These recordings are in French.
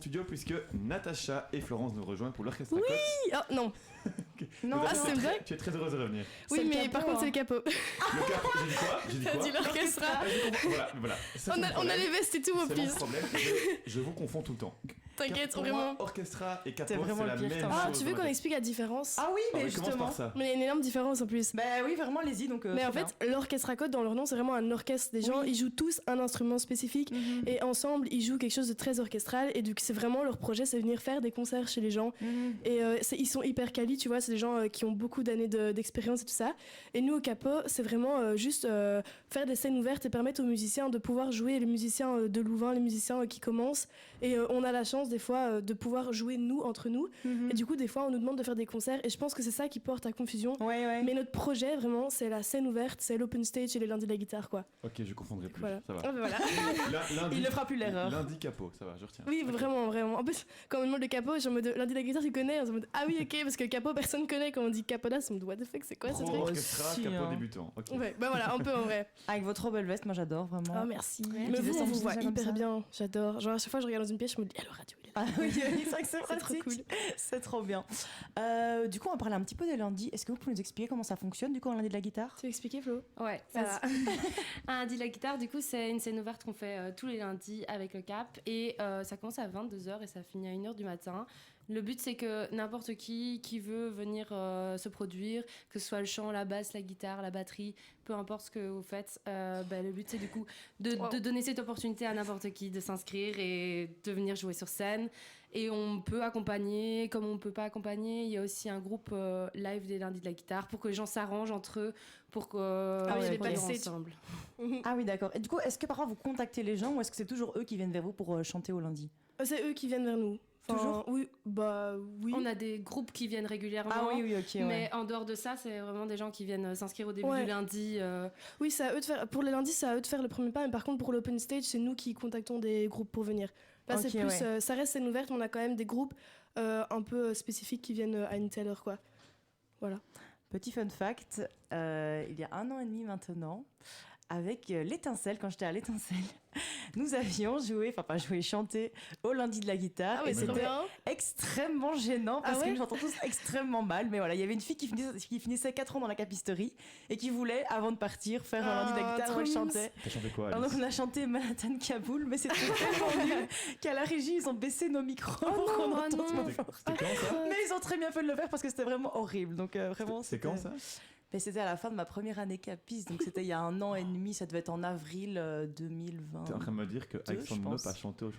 Studio puisque Natacha et Florence nous rejoignent pour l'orchestre. Oui. Oh non. Non, c'est vrai. Tu es très heureuse de revenir. Oui, mais par contre, c'est le capot. Le capot, j'ai dit quoi? J'ai dit quoi? T'as dit l'orchestre. Voilà. On a les vestes et tout au pire. C'est mon problème. Je vous confonds tout le temps. T'inquiète, pour vraiment. Moi, orchestra et capot, c'est la même chose. Ah, tu veux qu'on explique la différence? Ah oui, mais justement. Mais il y a une énorme différence en plus. Bah oui, vraiment, allez-y. Donc, mais en fait, l'orchestra code, dans leur nom, c'est vraiment un orchestre. Des gens, ils jouent tous un instrument spécifique et ensemble, ils jouent quelque chose de très orchestral. Et donc, c'est vraiment leur projet, c'est venir faire des concerts chez les gens. Et ils sont hyper quali, tu vois, c'est des gens qui ont beaucoup d'années d'expérience et tout ça. Et nous, au capot, c'est vraiment juste faire des scènes ouvertes et permettre aux musiciens de pouvoir jouer, les musiciens de Louvain, les musiciens qui commencent. Et on a la chance, des fois, de pouvoir jouer nous entre nous et du coup des fois on nous demande de faire des concerts et je pense que c'est ça qui porte à confusion. Mais notre projet vraiment c'est la scène ouverte, c'est l'open stage et les lundis de la guitare quoi. Ok, je confondrai plus, voilà. Ça va. Voilà. Lundi, il ne fera plus l'erreur. Lundi capot, ça va, je retiens. Oui, vraiment. En plus quand on me demande le capot, je suis en mode lundi de la guitare tu connais, on se mode ah oui ok parce que capot personne connaît, quand on dit capodas on me dit what the fuck c'est quoi ce truc. Orchestra, capot débutant. Okay. Ouais, bah voilà, un peu en vrai. Avec votre belle veste, moi j'adore vraiment. Oh merci. Mais vous on vous voit hyper bien, j'adore. Genre à chaque fois je regarde dans une pièce je me dis le radio il est là. Ah oui, c'est vrai que c'est trop cool. C'est trop bien. Du coup, on va parler un petit peu des lundis. Est-ce que vous pouvez nous expliquer comment ça fonctionne, du coup, un lundi de la guitare? Tu veux expliquer, Flo? Ouais, ça va. Un lundi de la guitare, du coup, c'est une scène ouverte qu'on fait tous les lundis avec le Cap. Et ça commence à 22h et ça finit à 1h du matin. Le but, c'est que n'importe qui veut venir se produire, que ce soit le chant, la basse, la guitare, la batterie, peu importe ce que vous faites, le but, c'est du coup de donner cette opportunité à n'importe qui de s'inscrire et de venir jouer sur scène. Et on peut accompagner, comme on ne peut pas accompagner, il y a aussi un groupe live des lundis de la guitare pour que les gens s'arrangent entre eux pour qu'on ensemble. Ah oui, d'accord. Et du coup, est-ce que parfois vous contactez les gens ou est-ce que c'est toujours eux qui viennent vers vous pour chanter au lundi? C'est eux qui viennent vers nous. Toujours? Oui, bah oui. On a des groupes qui viennent régulièrement. Ah oui, ok. Mais en dehors de ça, c'est vraiment des gens qui viennent s'inscrire au début du lundi. Oui, c'est à eux de faire. Pour les lundis, c'est à eux de faire le premier pas. Mais par contre, pour l'open stage, c'est nous qui contactons des groupes pour venir. Là, c'est plus. Ça reste scène ouverte, mais on a quand même des groupes un peu spécifiques qui viennent à une telle heure, quoi. Voilà. Petit fun fact, il y a 1 an et demi maintenant, avec l'Étincelle, quand j'étais à l'Étincelle, nous avions chanté au lundi de la guitare. Ah oui, et c'était extrêmement gênant parce que nous chantons tous extrêmement mal. Mais voilà, il y avait une fille qui finissait 4 ans dans la capisterie et qui voulait, avant de partir, faire un lundi de la guitare où elle chantait. T'as chanté quoi? Alors, on a chanté Manhattan Kaboul, mais c'était tellement nul qu'à la régie, ils ont baissé nos micros pour qu'on entende moins fort. C'était quand ça? Mais ils ont très bien fait de le faire parce que c'était vraiment horrible. Donc vraiment. C'est quand ça? Ben, c'était à la fin de ma première année capiste, donc c'était il y a 1 an et demi, ça devait être en avril 2020. T'es en train de me dire que Alexandre Nop a chanté au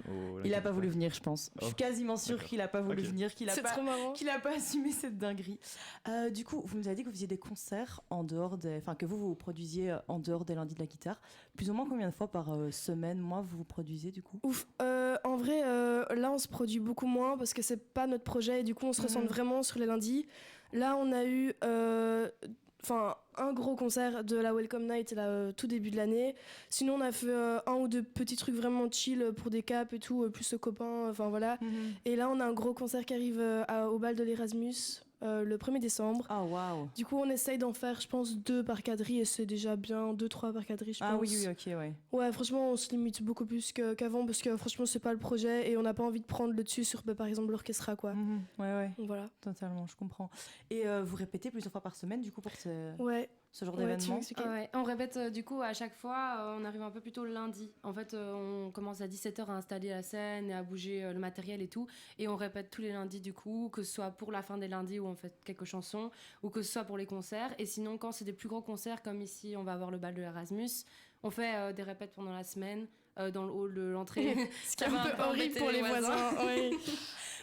Il a pas voulu venir, je pense. Je suis quasiment sûre qu'il a pas voulu venir, qu'il a pas assumé cette dinguerie. Du coup, vous nous avez dit que vous faisiez des concerts en dehors que vous produisiez en dehors des lundis de la guitare. Plus ou moins combien de fois par semaine, mois, vous vous produisez du coup? Ouf. En vrai, là, on se produit beaucoup moins parce que c'est pas notre projet et du coup, on se ressent vraiment sur les lundis. Là, on a eu un gros concert de la Welcome Night tout début de l'année. Sinon on a fait 1 ou 2 petits trucs vraiment chill pour des caps et tout, plus copains, enfin voilà. Et là on a un gros concert qui arrive au bal de l'Erasmus le 1er décembre. Ah waouh. Du coup on essaye d'en faire je pense 2 par quadrille et c'est déjà bien, 2-3 par quadrille je pense. Ah oui ok ouais. Ouais franchement on se limite beaucoup plus qu'avant parce que franchement c'est pas le projet et on n'a pas envie de prendre le dessus sur par exemple l'orchestra quoi. Ouais. Donc, voilà. Totalement, je comprends. Et vous répétez plusieurs fois par semaine du coup pour ce genre d'événement? On répète du coup à chaque fois, on arrive un peu plus tôt le lundi. En fait, on commence à 17h à installer la scène et à bouger le matériel et tout. Et on répète tous les lundis du coup, que ce soit pour la fin des lundis où on fait quelques chansons ou que ce soit pour les concerts. Et sinon, quand c'est des plus gros concerts comme ici, on va avoir le bal de l'Erasmus, on fait des répètes pendant la semaine dans le hall de l'entrée. Ce qui est un peu horrible pour les voisins. Oui.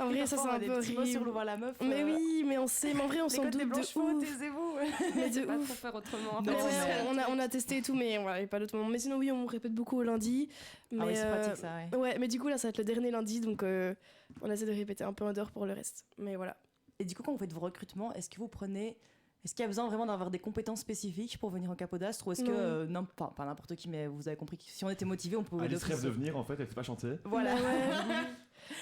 En vrai, ça c'est un peu horrible. Sur Louvain la meuf. Mais oui, mais on sait, mais en vrai, on s'en doute de ouf. Taisez-vous. Mais de pas ouf. trop faire autrement. Non, on a testé et tout, mais voilà, pas d'autre moment. Mais sinon, oui, on répète beaucoup au lundi. Mais, oui, c'est pratique ça, ouais. Mais du coup, là, ça va être le dernier lundi, donc on essaie de répéter un peu en dehors pour le reste. Mais voilà. Et du coup, quand vous faites vos recrutements, est-ce qu'il y a besoin vraiment d'avoir des compétences spécifiques pour venir au Capodastre ou est-ce que pas n'importe qui, mais vous avez compris que si on était motivé, on pouvait Alice rêve de venir en fait, elle sait pas chanter. Voilà.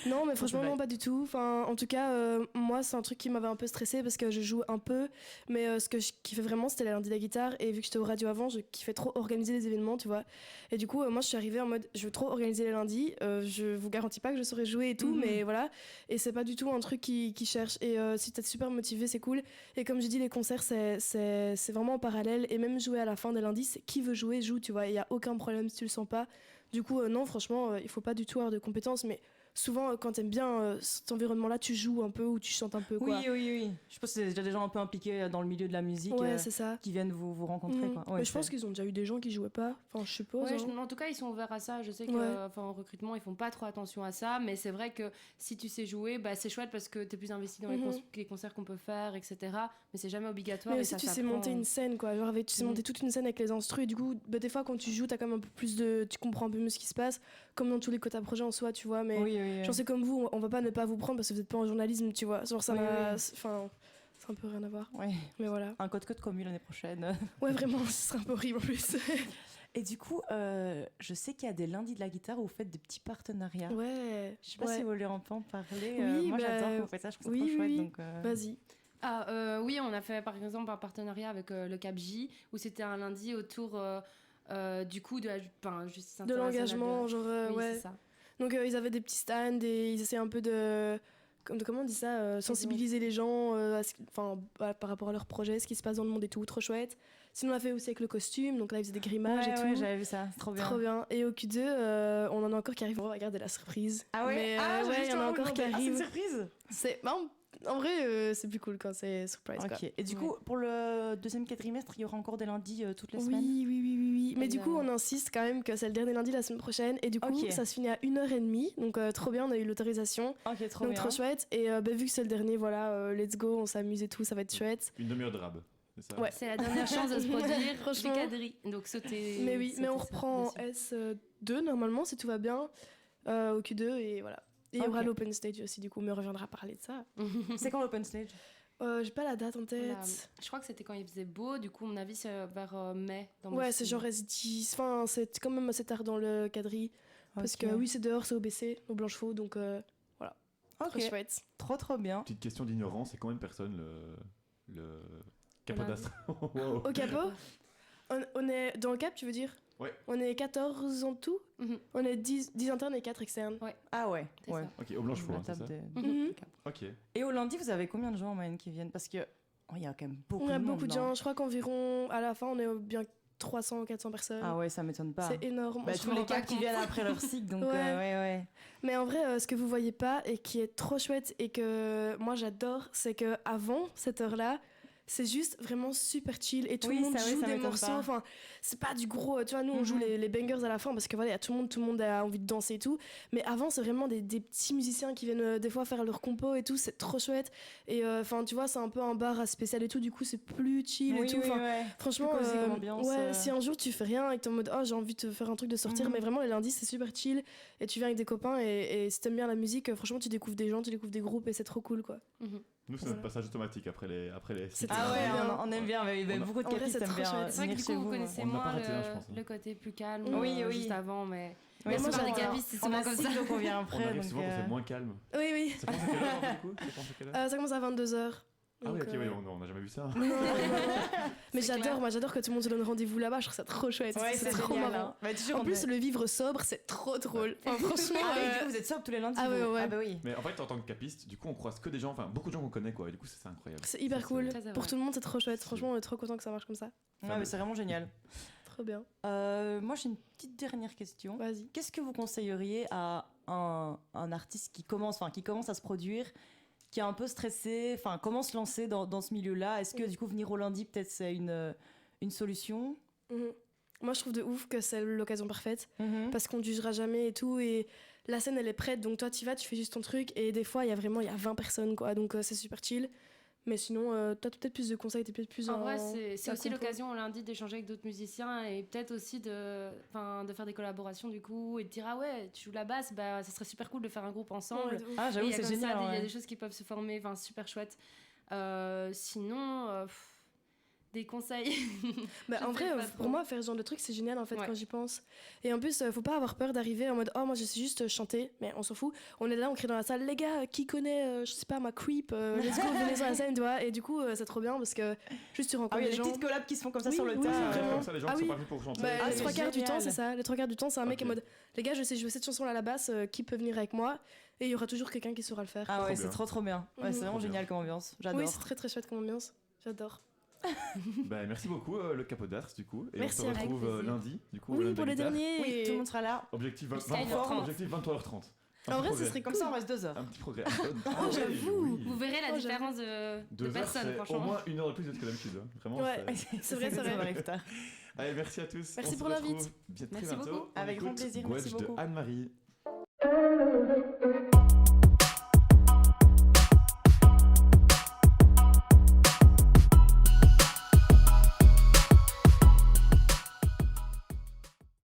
Non, mais franchement, non, pas du tout. Enfin, en tout cas, moi, c'est un truc qui m'avait un peu stressée parce que je joue un peu. Mais ce que je kiffais vraiment, c'était la lundi de la guitare. Et vu que j'étais au radio avant, je kiffais trop organiser les événements, tu vois. Et du coup, moi, je suis arrivée en mode, je veux trop organiser les lundis. Je vous garantis pas que je saurais jouer et tout, mais voilà. Et c'est pas du tout un truc qui cherche. Et si t'es super motivé, c'est cool. Et comme je dis, les concerts, c'est vraiment en parallèle. Et même jouer à la fin des lundis, c'est qui veut jouer, joue, tu vois. Il y a aucun problème si tu le sens pas. Du coup, non, franchement, il faut pas du tout avoir de compétences, mais souvent, quand t'aimes bien cet environnement-là, tu joues un peu ou tu chantes un peu, quoi. Oui. Je pense que c'est déjà des gens un peu impliqués dans le milieu de la musique c'est ça. qui viennent vous rencontrer, quoi. Ouais, mais je pense qu'ils ont déjà eu des gens qui jouaient pas, enfin, je suppose. Ouais, en tout cas, ils sont ouverts à ça. Je sais qu'en recrutement, ils font pas trop attention à ça, mais c'est vrai que si tu sais jouer, bah, c'est chouette parce que t'es plus investi dans les concerts qu'on peut faire, etc. Mais c'est jamais obligatoire. Mais aussi, tu sais monter une scène, quoi. Genre, tu sais monter toute une scène avec les instrus, et du coup, bah, des fois, quand tu joues, t'as quand même un peu plus de. Tu comprends un peu mieux ce qui se passe, comme dans tous les quotas projets en soi, tu vois. Mais genre, c'est comme vous, on va pas ne pas vous prendre parce que vous êtes pas en journalisme, tu vois. Genre, ça enfin, c'est un peu rien à voir. Mais voilà. Un code commun l'année prochaine. Ouais, vraiment, ce serait un peu horrible en plus. Et du coup, je sais qu'il y a des lundis de la guitare où vous faites des petits partenariats. Ouais. Je sais pas si vous voulez en parler. Oui, moi, j'adore quand vous faites ça, je trouve ça trop chouette. Donc, Vas-y. Oui, on a fait par exemple un partenariat avec le Cap J où c'était un lundi autour du coup de la justice internationale. De l'engagement, genre, oui, c'est ça. Donc ils avaient des petits stands et ils essayaient un peu de comment on dit ça, sensibiliser les gens par rapport à leur projet, ce qui se passe dans le monde et tout, trop chouette. Sinon on a fait aussi avec le costume, donc là ils faisaient des grimages et tout. Ouais, j'avais vu ça, c'est trop bien. Trop bien. Et au Q2, on en a encore qui arrivent. On va regarder la surprise. Ah ouais. Mais il y en a encore qui arrivent. C'est une surprise. C'est en vrai, c'est plus cool quand c'est surprise. Ok. Quoi. Et du coup, pour le deuxième quadrimestre, il y aura encore des lundis toutes les semaines. Oui. Mais du coup, on insiste quand même que c'est le dernier lundi la semaine prochaine. Et du coup, ça se finit à 1h30. Donc, trop bien, on a eu l'autorisation. Ok, trop donc, bien. trop chouette. Et vu que c'est le dernier, voilà, let's go, on s'amuse et tout, ça va être chouette. Une demi-heure de rab. C'est ça. Ouais. C'est la dernière chance de se produire du quadri. Donc, sauter. Mais oui, mais on reprend S2 normalement, si tout va bien, au Q2. Et voilà. Et il y aura l'open stage aussi, du coup, mais on reviendra parler de ça. C'est quand l'open stage? J'ai pas la date en tête. Je crois que c'était quand il faisait beau, du coup, à mon avis, c'est vers mai. Ouais, c'est genre S10. Enfin, c'est quand même assez tard dans le quadri. Parce que oui, c'est dehors, c'est au BC, au Blanchefaux, donc voilà. Trop chouette. Trop bien. Petite question d'ignorance, c'est combien de personnes le capot d'Astra? Wow. Au capot on est dans le cap, tu veux dire? Ouais. On est 14 en tout. On est 10 internes et 4 externes. Ouais. Ah ouais. Ça. Ok, au Blanchefaux, c'est ça. Ok. Et au lundi, vous avez combien de gens en moyenne qui viennent? Parce que il y a quand même beaucoup de monde. On a beaucoup de gens. Je crois qu'environ, à la fin, on est bien 300 ou 400 personnes. Ah ouais, ça m'étonne pas. C'est énorme. Tous les cas qui viennent après leur cycle, donc ouais. Mais en vrai, ce que vous voyez pas et qui est trop chouette et que moi j'adore, c'est que avant cette heure-là, c'est juste vraiment super chill et tout le monde joue des morceaux. Enfin, c'est pas du gros, tu vois, nous on joue les bangers à la fin parce que voilà, y a tout le monde a envie de danser et tout. Mais avant, c'est vraiment des petits musiciens qui viennent des fois faire leur compo et tout, c'est trop chouette. Et enfin, tu vois, c'est un peu un bar spécial et tout, du coup, c'est plus chill et tout. Franchement, si un jour tu fais rien et que t'es en mode j'ai envie de faire un truc de sortir, mais vraiment les lundis c'est super chill et tu viens avec des copains et si t'aimes bien la musique, franchement, tu découvres des gens, tu découvres des groupes et c'est trop cool quoi. Nous, c'est notre passage automatique après les Ah ouais, on aime bien, mais beaucoup de capistes aiment bien. C'est vrai que du coup, vous connaissez moins le côté plus calme juste avant, mais moi, j'ai des capistes, c'est souvent comme ça. Donc on vient après. On arrive souvent quand c'est moins calme. Oui. Ça commence à quelle heure, du coup? Ça commence à 22h. Ah oui, ok, on n'a jamais vu ça. Non. Mais j'adore que tout le monde se donne rendez-vous là-bas, je trouve ça trop chouette. Ouais, c'est trop génial, marrant. En plus, le vivre sobre, c'est trop drôle. Enfin, franchement. Vous êtes sobre tous les lundis. Ah ouais. Ah bah oui. Mais en fait, en tant que capiste, du coup, on croise que des gens, enfin beaucoup de gens qu'on connaît, quoi. Et du coup, c'est incroyable. C'est hyper cool. Pour tout le monde, c'est trop chouette. Franchement, on est trop content que ça marche comme ça. Ouais, mais c'est vraiment génial. Trop bien. Moi, j'ai une petite dernière question. Vas-y. Qu'est-ce que vous conseilleriez à un artiste qui commence à se produire, qui est un peu stressé, enfin comment se lancer dans ce milieu-là? Est-ce que du coup venir au lundi peut-être c'est une solution? Moi je trouve de ouf que c'est l'occasion parfaite parce qu'on ne jugera jamais et tout et la scène elle est prête donc toi tu vas, tu fais juste ton truc et des fois il y a 20 personnes quoi donc c'est super chill. Mais sinon, t'as peut-être plus de conseils, t'es peut-être plus en vrai, c'est aussi l'occasion lundi d'échanger avec d'autres musiciens et peut-être aussi de faire des collaborations du coup et de dire ah ouais, tu joues la basse, bah ça serait super cool de faire un groupe ensemble. Ah j'avoue, c'est génial. Il y a des choses qui peuvent se former, enfin super chouette. Sinon, des conseils. En vrai, pour moi, faire ce genre de truc, c'est génial en fait quand j'y pense. Et en plus, faut pas avoir peur d'arriver en mode oh, moi je sais juste chanter, mais on s'en fout. On est là, on crie dans la salle, les gars, qui connaît, je sais pas, ma creep, let's go, venez sur la scène, tu vois. Et du coup, c'est trop bien parce que juste tu rencontres des gens. Il y a des petites collabs qui se font comme ça sur le tas. C'est comme ça, les gens qui sont pas venus pour chanter. Les 3/4 du temps, c'est ça. Les 3/4 du temps, c'est un mec en mode les gars, je sais jouer cette chanson là à la basse, qui peut venir avec moi? Et il y aura toujours quelqu'un qui saura le faire. Ah ouais, c'est trop bien. Ouais, c'est vraiment génial comme ambiance. J'adore. Oui, c'est très très chouette comme ambiance. J'adore. Merci beaucoup le Capodastre du coup. Et merci, on se retrouve lundi du coup. Oui, pour le dernier. Oui, tout le monde sera là. Objectif 23h30. En vrai, ce serait comme ça, on reste 2 heures. Un petit progrès. J'avoue. Oui. Vous verrez la différence de personnes, franchement. Au moins 1 heure de plus que d'habitude. Vraiment. Ouais, c'est vrai, ça arrive tard. Allez, merci à tous. Merci pour l'invite. Très bientôt. Avec grand plaisir. Merci beaucoup. Anne-Marie.